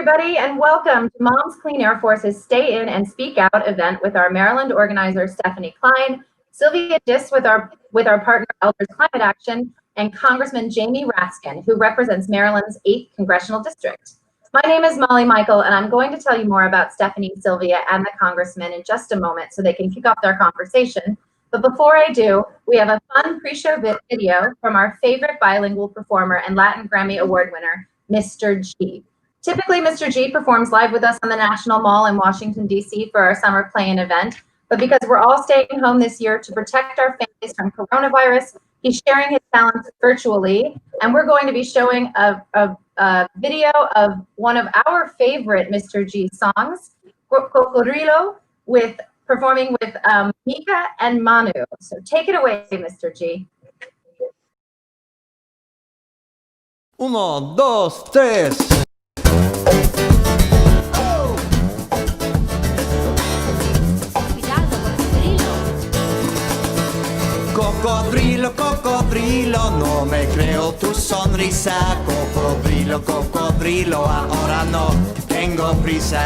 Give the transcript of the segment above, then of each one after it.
everybody, and welcome to Moms Clean Air Force's Stay In and Speak Out event with our Maryland organizer, Stephanie Klein, Sylvia Dis with our partner, Elders Climate Action, and Congressman Jamie Raskin, who represents Maryland's 8th Congressional District. My name is Molly Michael, and I'm going to tell you more about Stephanie, Sylvia, and the Congressman in just a moment so they can kick off their conversation. But before I do, we have a fun pre-show video from our favorite bilingual performer and Latin Grammy Award winner, Mr. G. Typically, Mr. G performs live with us on the National Mall in Washington, D.C. for our summer play-in event. But because we're all staying home this year to protect our families from coronavirus, he's sharing his talents virtually. And we're going to be showing a video of one of our favorite Mr. G songs, Cocodrilo, performing with Mika and Manu. So take it away, Mr. G. 1, 2, 3. Cocodrilo, cocodrilo, no me creo tu sonrisa. Cocodrilo, cocodrilo, ahora no tengo prisa.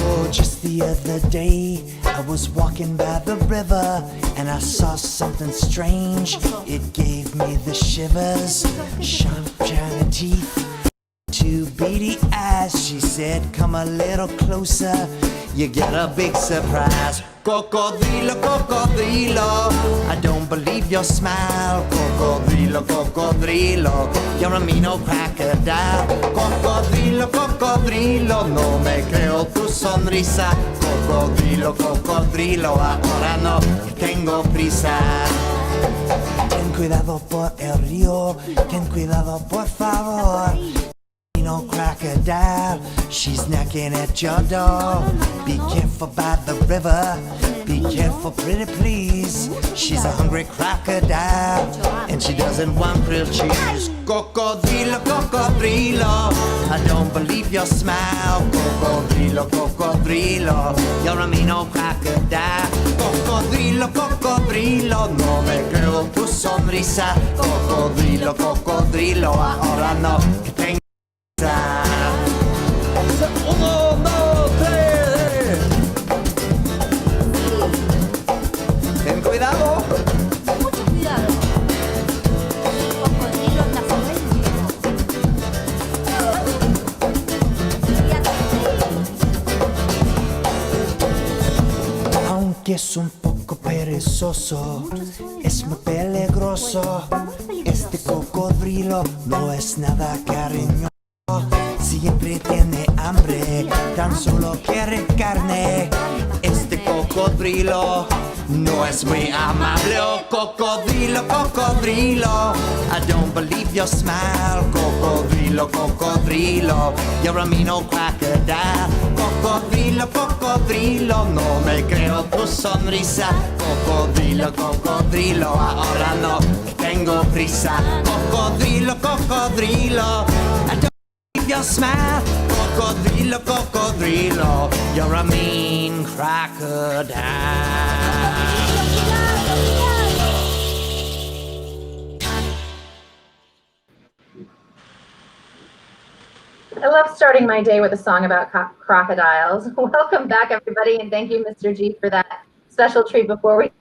Oh, just the other day, I was walking by the river and I saw something strange. It gave me the shivers, sharp shiny teeth, two beady eyes. She said, come a little closer, you get a big surprise. Cocodrilo, cocodrilo, I don't believe your smile. Cocodrilo, cocodrilo, you're a mean old crocodile. Cocodrilo, cocodrilo, no me creo tu sonrisa. Cocodrilo, cocodrilo, ahora no tengo prisa. Ten cuidado por el río, ten cuidado por favor. No crocodile, she's knocking at your door. Be careful by the river, be careful pretty please. She's a hungry crocodile and she doesn't want grilled cheese. Cocodrilo, cocodrilo, I don't believe your smile. Cocodrilo, cocodrilo, you're a mean old crocodile. Cocodrilo, cocodrilo, no me creo tu sonrisa. Cocodrilo, cocodrilo, ahora no tengo. 1, 2, 3. Ten cuidado. Mucho cuidado. Cocodrilo en la soberanía. Aunque es un poco perezoso, es muy peligroso. Este cocodrilo no es nada cariñoso. Siempre tiene hambre, tan solo quiere carne. Este cocodrilo no es muy amable. Oh, cocodrilo, cocodrilo, I don't believe your smile. Cocodrilo, cocodrilo, you're a mean old crocodile. Cocodrilo, cocodrilo, no me creo tu sonrisa. Cocodrilo, cocodrilo, ahora no tengo prisa. Cocodrilo, cocodrilo, I don't your smile. Cocodrilo, cocodrilo, you're a mean crocodile. I love starting my day with a song about crocodiles. Welcome back, everybody, and thank you, Mr. G, for that special treat before we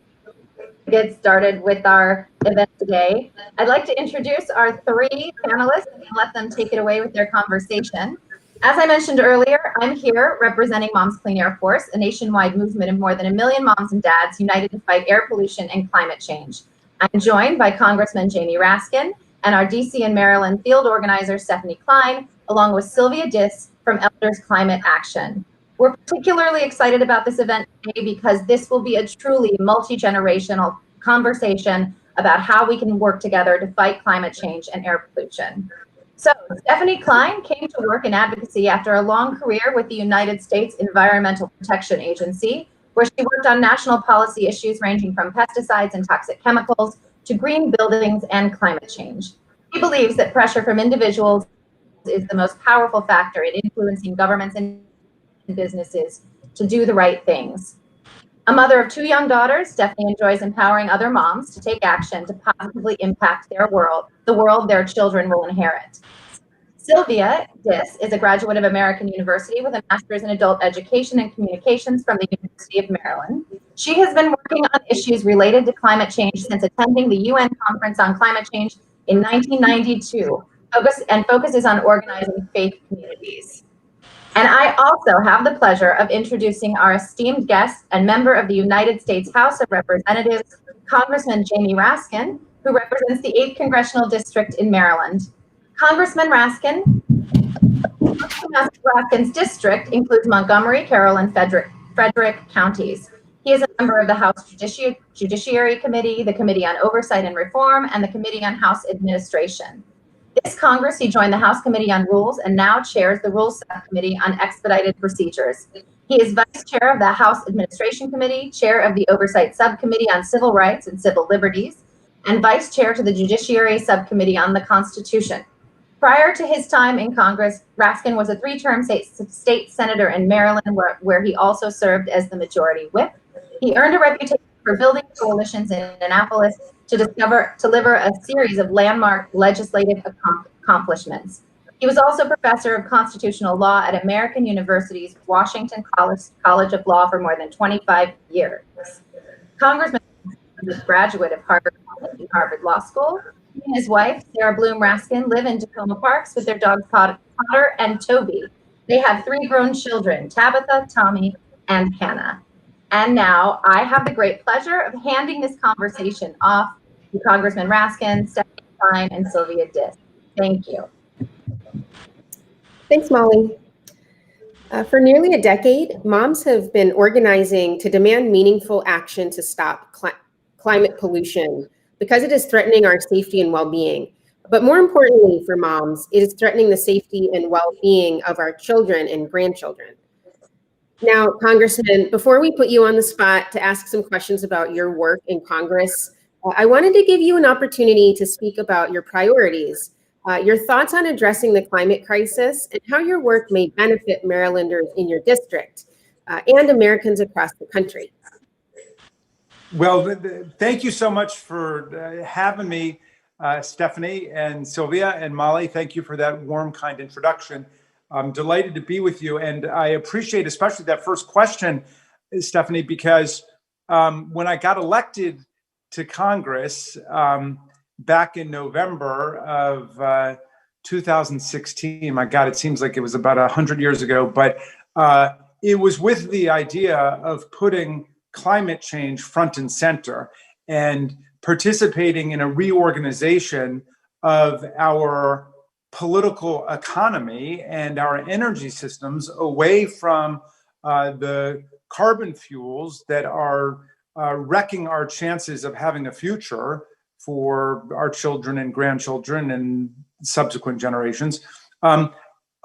get started with our event today. I'd like to introduce our 3 panelists and let them take it away with their conversation. As I mentioned earlier, I'm here representing Moms Clean Air Force, a nationwide movement of more than 1 million moms and dads united to fight air pollution and climate change. I'm joined by Congressman Jamie Raskin and our DC and Maryland field organizer, Stephanie Klein, along with Sylvia Dis from Elders Climate Action. We're particularly excited about this event today because this will be a truly multi-generational conversation about how we can work together to fight climate change and air pollution. So Stephanie Klein came to work in advocacy after a long career with the United States Environmental Protection Agency, where she worked on national policy issues ranging from pesticides and toxic chemicals to green buildings and climate change. She believes that pressure from individuals is the most powerful factor in influencing governments and businesses to do the right things. A mother of 2 young daughters, Stephanie enjoys empowering other moms to take action to positively impact their world, the world their children will inherit. Sylvia Dis is a graduate of American University with a master's in adult education and communications from the University of Maryland. She has been working on issues related to climate change since attending the UN Conference on Climate Change in 1992, and focuses on organizing faith communities. And I also have the pleasure of introducing our esteemed guest and member of the United States House of Representatives, Congressman Jamie Raskin, who represents the 8th Congressional District in Maryland. Congressman Raskin's district includes Montgomery, Carroll, and Frederick counties. He is a member of the House Judiciary Committee, the Committee on Oversight and Reform, and the Committee on House Administration. This Congress, he joined the House Committee on Rules and now chairs the Rules Subcommittee on Expedited Procedures. He is Vice Chair of the House Administration Committee, Chair of the Oversight Subcommittee on Civil Rights and Civil Liberties, and Vice Chair to the Judiciary Subcommittee on the Constitution. Prior to his time in Congress, Raskin was a 3-term state senator in Maryland, where he also served as the majority whip. He earned a reputation for building coalitions in Annapolis to deliver a series of landmark legislative accomplishments. He was also professor of constitutional law at American University's Washington College of Law for more than 25 years. Congressman is a graduate of Harvard College and Harvard Law School. He and his wife, Sarah Bloom Raskin, live in Tacoma Parks with their dogs Potter and Toby. They have 3 grown children, Tabitha, Tommy, and Hannah. And now I have the great pleasure of handing this conversation off to Congressman Raskin, Stephanie Fine, and Sylvia Dis. Thank you. Thanks, Molly. For nearly a decade, moms have been organizing to demand meaningful action to stop climate pollution because it is threatening our safety and well-being. But more importantly for moms, it is threatening the safety and well-being of our children and grandchildren. Now, Congressman, before we put you on the spot to ask some questions about your work in Congress, I wanted to give you an opportunity to speak about your priorities, your thoughts on addressing the climate crisis, and how your work may benefit Marylanders in your district and Americans across the country. Well, thank you so much for having me, Stephanie and Sylvia and Molly. Thank you for that warm, kind introduction. I'm delighted to be with you. And I appreciate especially that first question, Stephanie, because when I got elected to Congress back in November of 2016, my God, it seems like it was about 100 years ago, but it was with the idea of putting climate change front and center and participating in a reorganization of our political economy and our energy systems away from the carbon fuels that are wrecking our chances of having a future for our children and grandchildren and subsequent generations,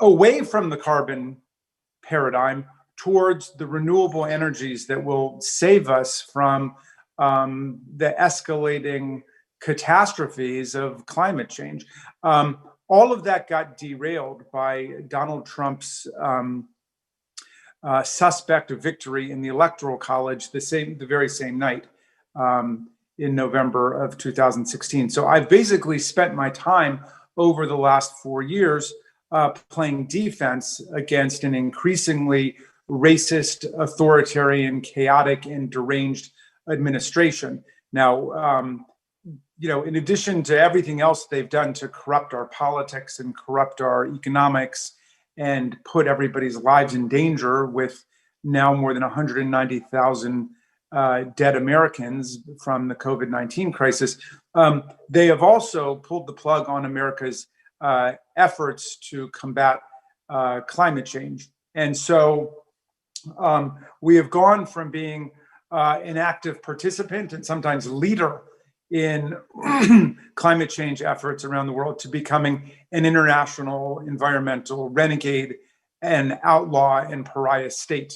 away from the carbon paradigm towards the renewable energies that will save us from the escalating catastrophes of climate change. All of that got derailed by Donald Trump's suspect victory in the Electoral College the very same night in November of 2016. So I've basically spent my time over the last 4 years playing defense against an increasingly racist, authoritarian, chaotic, and deranged administration. Now, in addition to everything else they've done to corrupt our politics and corrupt our economics and put everybody's lives in danger with now more than 190,000 dead Americans from the COVID-19 crisis, they have also pulled the plug on America's efforts to combat climate change. And so we have gone from being an active participant and sometimes leader in climate change efforts around the world to becoming an international environmental renegade and outlaw and pariah state.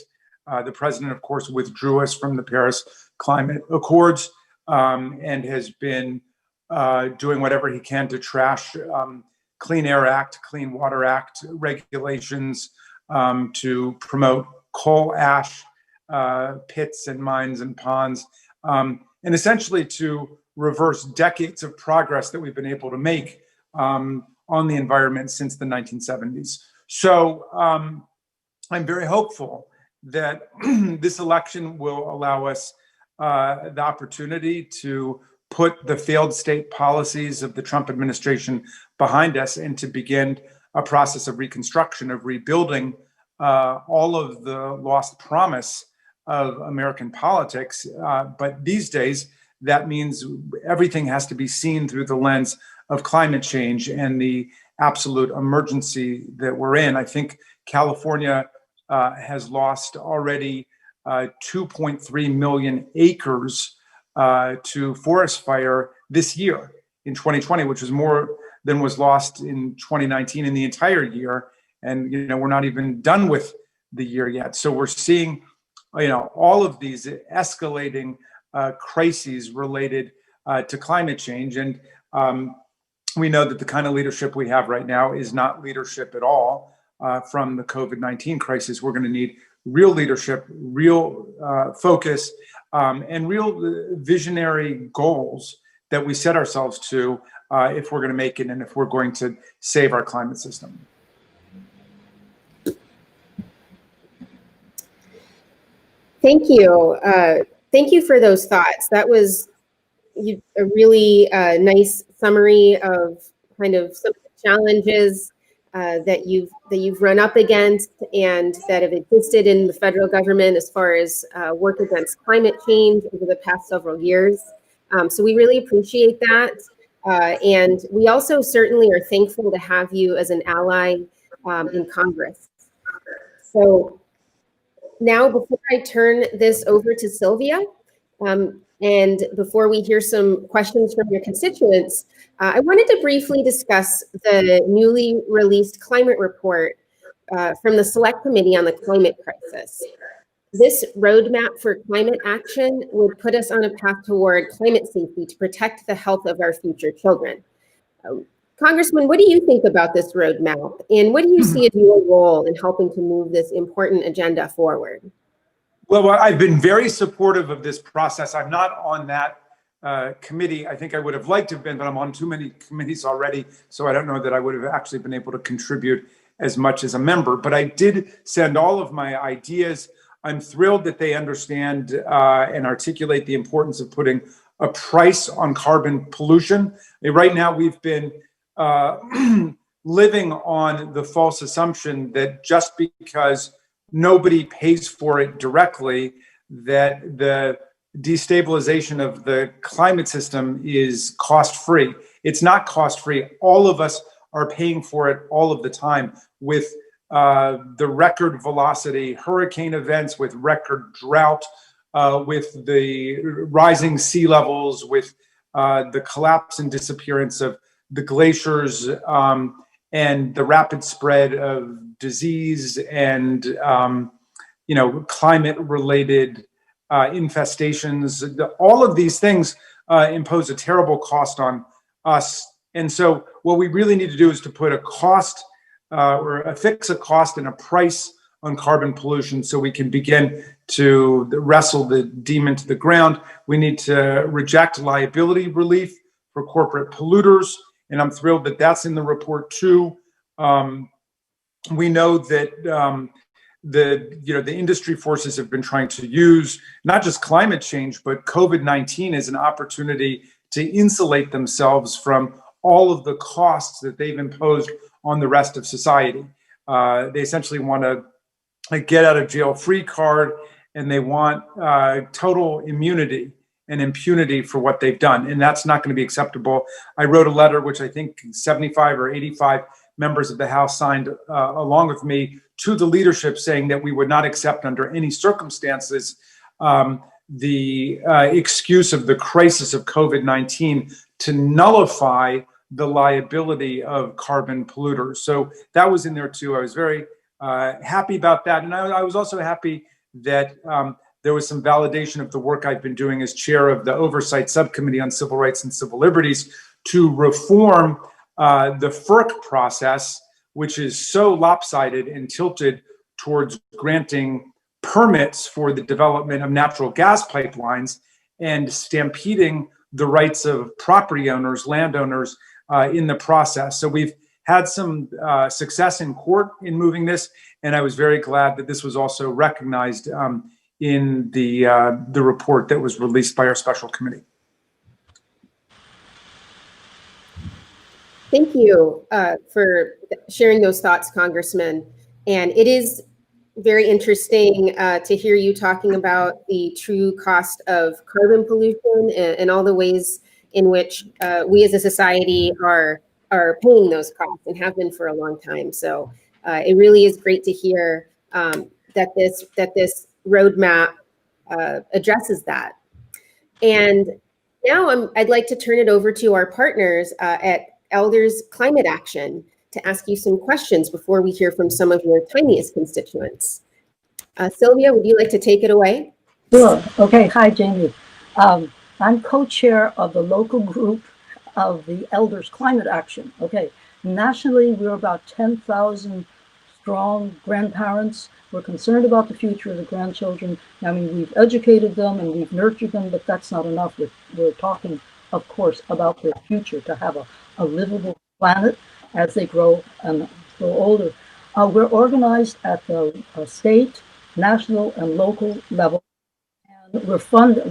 The president, of course, withdrew us from the Paris Climate Accords and has been doing whatever he can to trash Clean Air Act, Clean Water Act regulations to promote coal ash pits and mines and ponds, and essentially to reverse decades of progress that we've been able to make on the environment since the 1970s. So I'm very hopeful that this election will allow us the opportunity to put the failed state policies of the Trump administration behind us and to begin a process of reconstruction, of rebuilding all of the lost promise of American politics. But these days, that means everything has to be seen through the lens of climate change and the absolute emergency that we're in. I think California has lost already 2.3 million acres to forest fire this year in 2020, which is more than was lost in 2019 in the entire year. And, we're not even done with the year yet. So we're seeing, all of these escalating crises related to climate change. And we know that the kind of leadership we have right now is not leadership at all from the COVID-19 crisis. We're going to need real leadership, real focus, and real visionary goals that we set ourselves to if we're going to make it and if we're going to save our climate system. Thank you. Thank you for those thoughts. That was a really nice summary of kind of some of the challenges that you've run up against and that have existed in the federal government as far as work against climate change over the past several years. So we really appreciate that. And we also certainly are thankful to have you as an ally in Congress. So now, before I turn this over to Sylvia, and before we hear some questions from your constituents, I wanted to briefly discuss the newly released climate report from the Select Committee on the Climate Crisis. This roadmap for climate action would put us on a path toward climate safety to protect the health of our future children. Congressman, what do you think about this roadmap? And what do you see as your role in helping to move this important agenda forward? Well, I've been very supportive of this process. I'm not on that committee. I think I would have liked to have been, but I'm on too many committees already. So I don't know that I would have actually been able to contribute as much as a member. But I did send all of my ideas. I'm thrilled that they understand and articulate the importance of putting a price on carbon pollution. Right now, we've been living on the false assumption that just because nobody pays for it directly, that the destabilization of the climate system is cost-free. It's not cost-free. All of us are paying for it all of the time with the record velocity hurricane events, with record drought, with the rising sea levels, with the collapse and disappearance of the glaciers, and the rapid spread of disease and climate-related infestations. All of these things impose a terrible cost on us. And so what we really need to do is to put a cost or fix a cost and a price on carbon pollution so we can begin to wrestle the demon to the ground. We need to reject liability relief for corporate polluters. And I'm thrilled that that's in the report too. We know that the industry forces have been trying to use not just climate change, but COVID-19 as an opportunity to insulate themselves from all of the costs that they've imposed on the rest of society. They essentially want a get out of jail free card, and they want total immunity and impunity for what they've done. And that's not going to be acceptable. I wrote a letter, which I think 75 or 85 members of the House signed along with me, to the leadership saying that we would not accept under any circumstances the excuse of the crisis of COVID-19 to nullify the liability of carbon polluters. So that was in there too. I was very happy about that. And I was also happy that there was some validation of the work I've been doing as chair of the Oversight Subcommittee on Civil Rights and Civil Liberties to reform the FERC process, which is so lopsided and tilted towards granting permits for the development of natural gas pipelines and stampeding the rights of property owners, landowners in the process. So we've had some success in court in moving this, and I was very glad that this was also recognized in the report that was released by our special committee. Thank you for sharing those thoughts, Congressman. And it is very interesting to hear you talking about the true cost of carbon pollution and all the ways in which we as a society are paying those costs and have been for a long time. So it really is great to hear that this roadmap addresses that. And now I'd like to turn it over to our partners at Elders Climate Action to ask you some questions before we hear from some of your tiniest constituents. Sylvia, would you like to take it away? Sure. Okay. Hi, Jamie. I'm co-chair of the local group of the Elders Climate Action. Okay. Nationally, we're about 10,000 strong grandparents. We're concerned about the future of the grandchildren. I mean, we've educated them and we've nurtured them, but that's not enough. We're talking, of course, about their future, to have a livable planet as they grow and grow older. We're organized at the state, national, and local level, and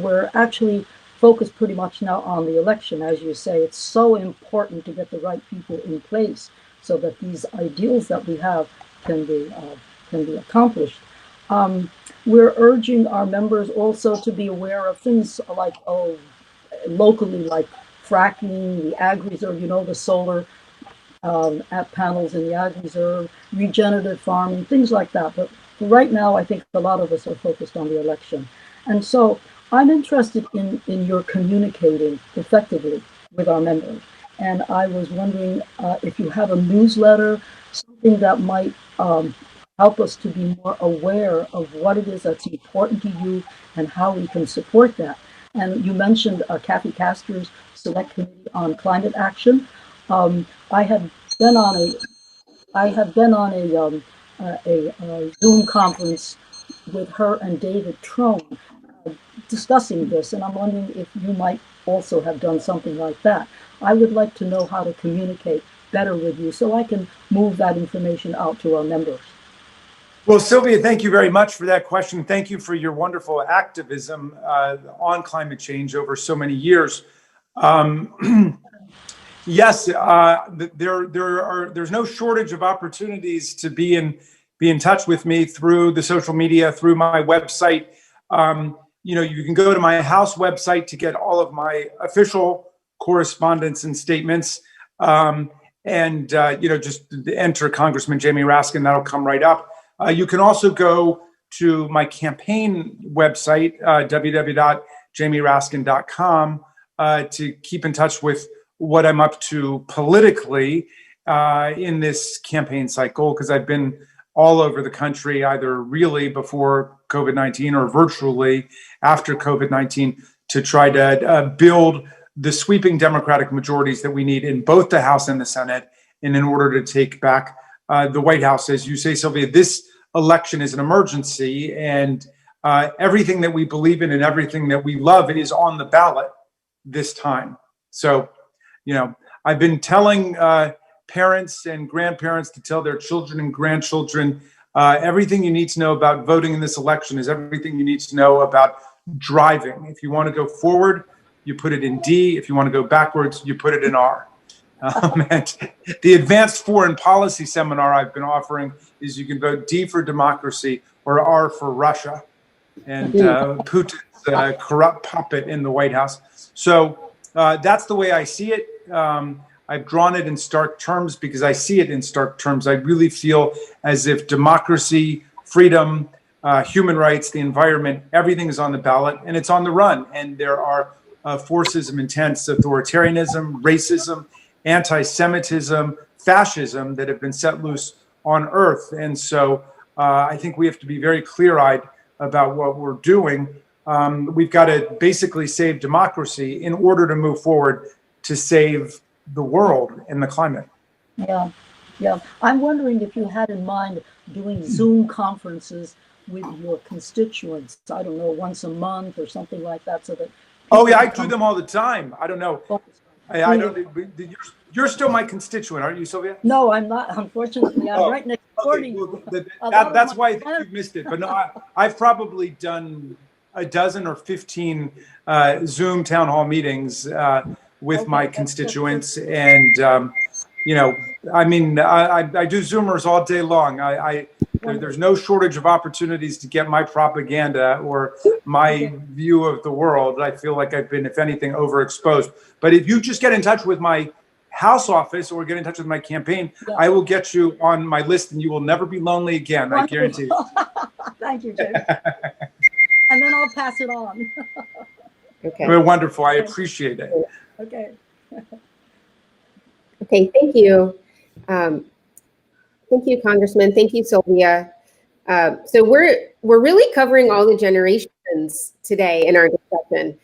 we're actually focused pretty much now on the election. As you say, it's so important to get the right people in place so that these ideals that we have can be accomplished. We're urging our members also to be aware of things like, locally, like fracking, the ag reserve, the solar panels in the ag reserve, regenerative farming, things like that. But right now, I think a lot of us are focused on the election. And so I'm interested in your communicating effectively with our members. And I was wondering if you have a newsletter, something that might help us to be more aware of what it is that's important to you and how we can support that. And you mentioned Kathy Castor's Select Committee on Climate Action. I have been on a Zoom conference with her and David Trone discussing this, and I'm wondering if you might also have done something like that. I would like to know how to communicate better with you so I can move that information out to our members. Well, Sylvia, thank you very much for that question. Thank you for your wonderful activism on climate change over so many years. Yes, there's no shortage of opportunities to be in touch with me through the social media, through my website. You can go to my House website to get all of my official correspondence and statements. Just enter Congressman Jamie Raskin, that'll come right up. You can also go to my campaign website, www.jamieraskin.com, to keep in touch with what I'm up to politically in this campaign cycle, because I've been all over the country, either really before COVID-19 or virtually after COVID-19, to try to build the sweeping Democratic majorities that we need in both the House and the Senate, and in order to take back the White House. As you say, Sylvia, this election is an emergency, and everything that we believe in and everything that we love is on the ballot this time. So, I've been telling parents and grandparents to tell their children and grandchildren everything you need to know about voting in this election is everything you need to know about driving. If you want to go forward, you put it in D. If you want to go backwards, you put it in R. And the advanced foreign policy seminar I've been offering is you can vote D for democracy or R for Russia and Putin's corrupt puppet in the White House. So that's the way I see it. I've drawn it in stark terms because I see it in stark terms. I really feel as if democracy, freedom, human rights, the environment, everything is on the ballot and it's on the run. And there are forces of intense authoritarianism, racism, anti-Semitism, fascism that have been set loose on Earth. And so I think we have to be very clear-eyed about what we're doing. We've got to basically save democracy in order to move forward to save the world and the climate. Yeah. I'm wondering if you had in mind doing Zoom conferences with your constituents, I don't know, once a month or something like that, so that. Oh yeah, I do them all the time. I don't know. I don't. You're still my constituent, aren't you, Sylvia? No, I'm not. Unfortunately, I'm right next door to Okay, you. well, that's why I think you've missed it. But no, I've probably done a dozen or 15 Zoom town hall meetings with my constituents, and I mean, I do Zoomers all day long. There's no shortage of opportunities to get my propaganda or my view of the world. I feel like I've been, if anything, overexposed. But if you just get in touch with my House office or get in touch with my campaign, I will get you on my list, and you will never be lonely again. I guarantee you. Thank you, Jim. And then I'll pass it on. Okay. Well, wonderful. I appreciate it. Okay. Okay, thank you. Thank you, Congressman. Thank you, Sylvia. So we're really covering all the generations today in our discussion.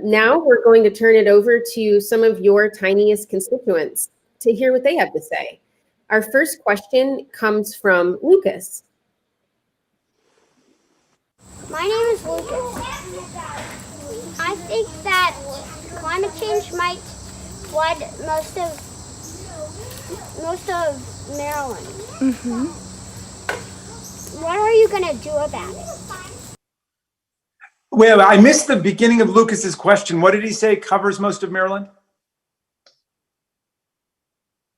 Now we're going to turn it over to some of your tiniest constituents to hear what they have to say. Our first question comes from Lucas. My name is Lucas. I think that climate change might flood most of Maryland. Mm-hmm. What are you going to do about it? Well, I missed the beginning of Lucas's question. What did he say covers most of Maryland?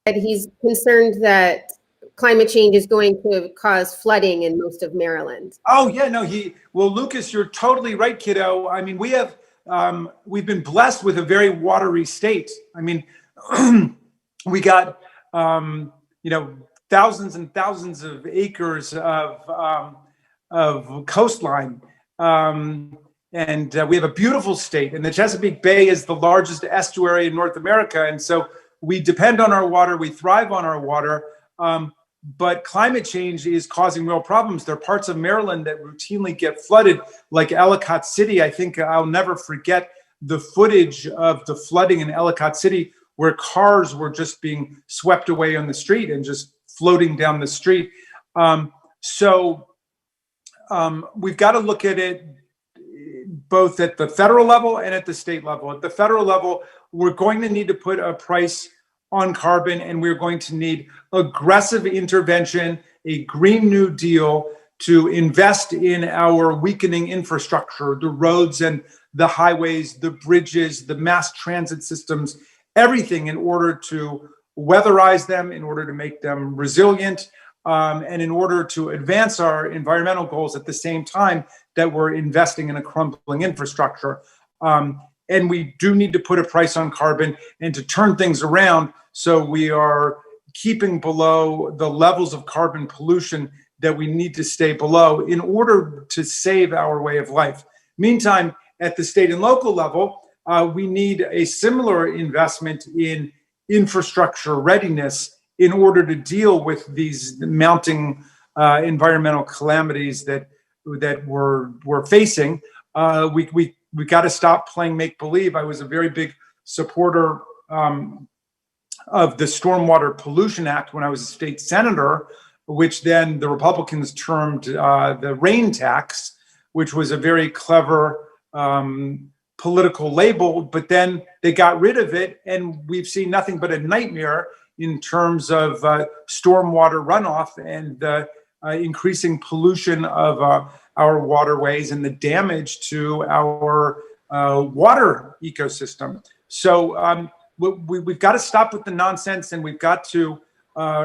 That he's concerned that climate change is going to cause flooding in most of Maryland. Oh yeah, no, well, Lucas, you're totally right, kiddo. I mean, we've been blessed with a very watery state. I mean, we got, thousands and thousands of acres of coastline. And we have a beautiful state, and the Chesapeake Bay is the largest estuary in North America. And so we depend on our water, we thrive on our water. But climate change is causing real problems. There are parts of Maryland that routinely get flooded, like Ellicott City. I think I'll never forget the footage of the flooding in Ellicott City, where cars were just being swept away on the street and just floating down the street. So we've got to look at it both at the federal level and at the state level. At the federal level, we're going to need to put a price on carbon, and we're going to need aggressive intervention, a Green New Deal to invest in our weakening infrastructure, the roads and the highways, the bridges, the mass transit systems, everything in order to weatherize them, in order to make them resilient, and in order to advance our environmental goals at the same time that we're investing in a crumbling infrastructure. And we do need to put a price on carbon and to turn things around so we are keeping below the levels of carbon pollution that we need to stay below in order to save our way of life. Meantime, at the state and local level, we need a similar investment in infrastructure readiness in order to deal with these mounting environmental calamities that we're facing. We got to stop playing make-believe. I was a very big supporter of the Stormwater Pollution Act when I was a state senator, which then the Republicans termed the rain tax, which was a very clever political label, but then they got rid of it, and we've seen nothing but a nightmare in terms of stormwater runoff and increasing pollution of our waterways and the damage to our water ecosystem. So we've got to stop with the nonsense, and we've got to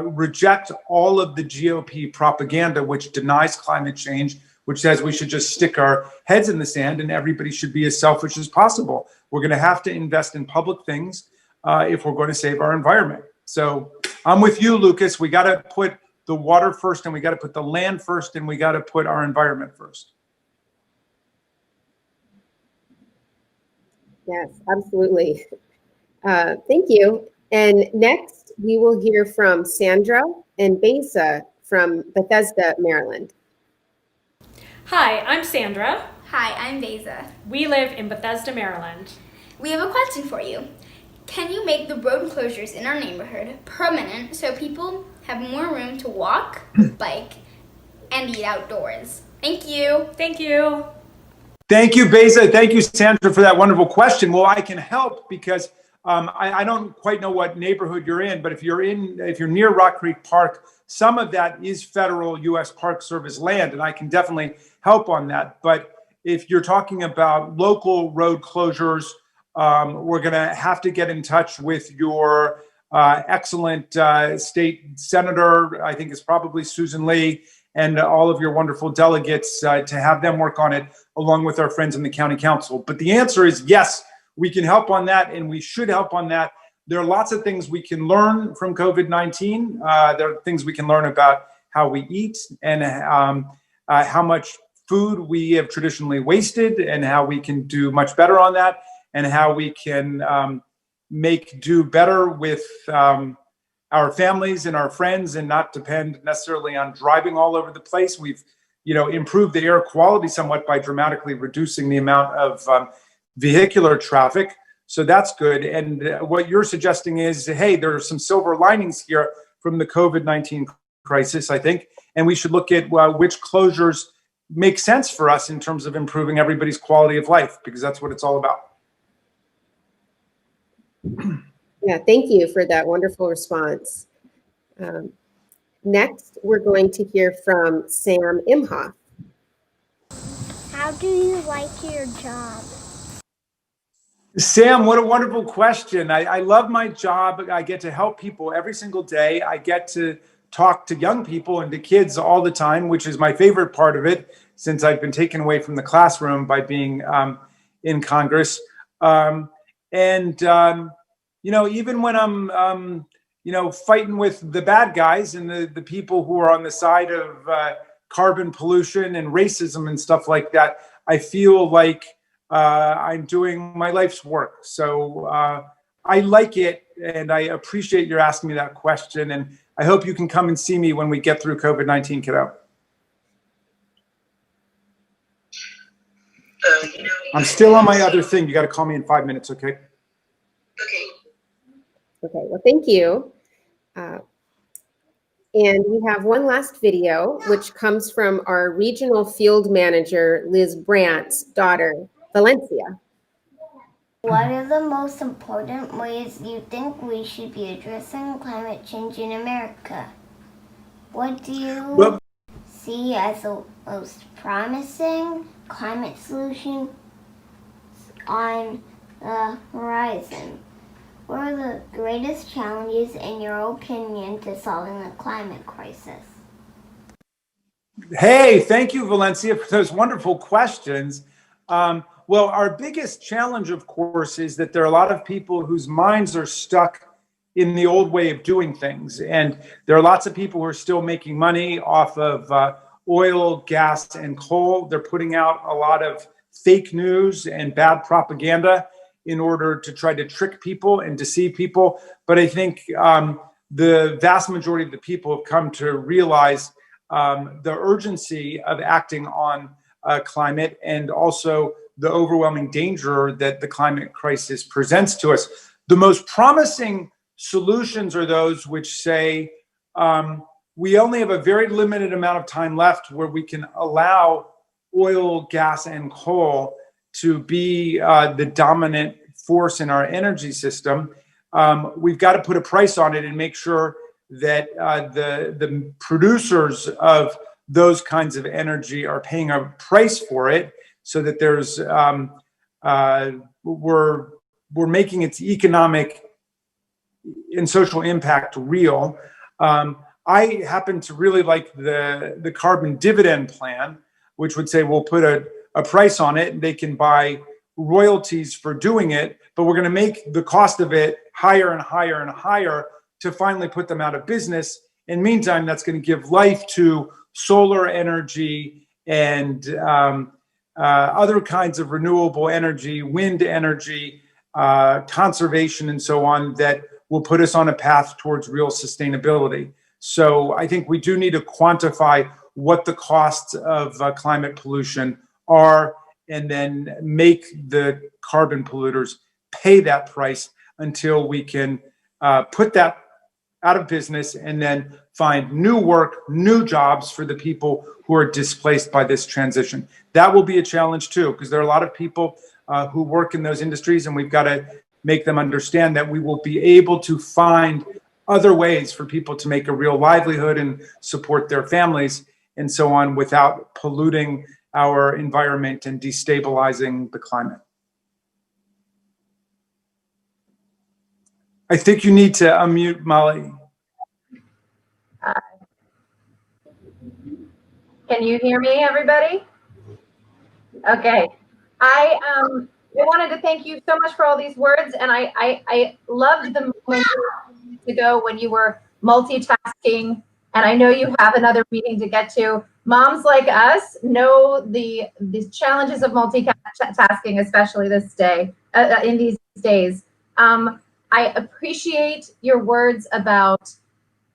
reject all of the GOP propaganda, which denies climate change, which says we should just stick our heads in the sand and everybody should be as selfish as possible. We're going to have to invest in public things if we're going to save our environment. So I'm with you, Lucas. We got to put the water first, and we got to put the land first, and we got to put our environment first. Yes, absolutely. Thank you. And next, we will hear from Sandra and Besa from Bethesda, Maryland. Hi, I'm Sandra. Hi, I'm Beza. We live in Bethesda, Maryland. We have a question for you. Can you make the road closures in our neighborhood permanent so people have more room to walk, bike, and eat outdoors? Thank you. Thank you. Thank you, Besa. Thank you, Sandra, for that wonderful question. Well, I can help because I don't quite know what neighborhood you're in, but if you're near Rock Creek Park, some of that is federal U.S. Park Service land, and I can definitely help on that. But if you're talking about local road closures, we're going to have to get in touch with your excellent state senator. I think it's probably Susan Lee, and all of your wonderful delegates to have them work on it along with our friends in the county council. But the answer is yes, we can help on that, and we should help on that. There are lots of things we can learn from COVID-19. There are things we can learn about how we eat and how much food we have traditionally wasted, and how we can do much better on that, and how we can do better with our families and our friends, and not depend necessarily on driving all over the place. We've, improved the air quality somewhat by dramatically reducing the amount of vehicular traffic. So that's good. And what you're suggesting is, hey, there are some silver linings here from the COVID-19 crisis, I think, and we should look at which closures make sense for us in terms of improving everybody's quality of life, because that's what it's all about. Yeah, thank you for that wonderful response. Next, we're going to hear from Sam Imhoff. How do you like your job? Sam, what a wonderful question. I love my job. I get to help people every single day. I get to talk to young people and to kids all the time, which is my favorite part of it, since I've been taken away from the classroom by being in Congress. Even when I'm, fighting with the bad guys and the people who are on the side of carbon pollution and racism and stuff like that, I feel like I'm doing my life's work. So I like it, and I appreciate your asking me that question. And I hope you can come and see me when we get through COVID-19, kiddo. I'm still on my other thing. You got to call me in 5 minutes, okay? Okay, well, thank you. And we have one last video, which comes from our regional field manager, Liz Brandt's daughter, Valencia. What are the most important ways you think we should be addressing climate change in America? What do you see as the most promising climate solution on the horizon? What are the greatest challenges, in your opinion, to solving the climate crisis? Hey, thank you, Valencia, for those wonderful questions. Well, our biggest challenge, of course, is that there are a lot of people whose minds are stuck in the old way of doing things. And there are lots of people who are still making money off of oil, gas, and coal. They're putting out a lot of fake news and bad propaganda in order to try to trick people and deceive people. But I think the vast majority of the people have come to realize the urgency of acting on climate, and also the overwhelming danger that the climate crisis presents to us. The most promising solutions are those which say we only have a very limited amount of time left where we can allow oil, gas, and coal to be the dominant force in our energy system. We've got to put a price on it and make sure that the producers of those kinds of energy are paying a price for it, so that there's we're making its economic and social impact real. I happen to really like the carbon dividend plan, which would say we'll put a price on it and they can buy royalties for doing it, but we're going to make the cost of it higher and higher and higher to finally put them out of business. In the meantime, that's going to give life to solar energy and other kinds of renewable energy, wind energy, conservation, and so on, that will put us on a path towards real sustainability. So I think we do need to quantify what the costs of climate pollution are, and then make the carbon polluters pay that price until we can put that out of business and then find new work, new jobs for the people who are displaced by this transition. That will be a challenge too, because there are a lot of people who work in those industries, and we've got to make them understand that we will be able to find other ways for people to make a real livelihood and support their families and so on without polluting our environment and destabilizing the climate. I think you need to unmute Molly. Can you hear me, everybody? Okay. I wanted to thank you so much for all these words, and I loved the moment ago when you were multitasking, and I know you have another meeting to get to. Moms like us know the challenges of multitasking, especially this day, in these days. I appreciate your words about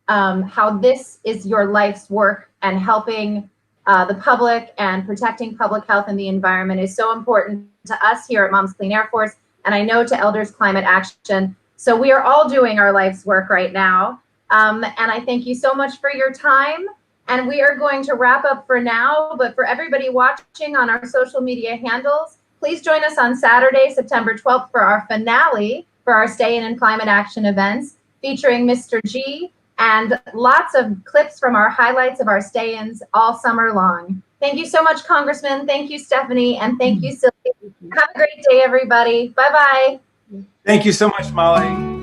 how this is your life's work, and helping the public and protecting public health and the environment is so important to us here at Moms Clean Air Force, and I know to Elders Climate Action. So we are all doing our life's work right now. And I thank you so much for your time. And we are going to wrap up for now, but for everybody watching on our social media handles, please join us on Saturday, September 12th for our finale for our Stay In and Climate Action events, featuring Mr. G, and lots of clips from our highlights of our stay-ins all summer long. Thank you so much, Congressman. Thank you, Stephanie. And thank you, Sylvia. Have a great day, everybody. Bye-bye. Thank you so much, Molly.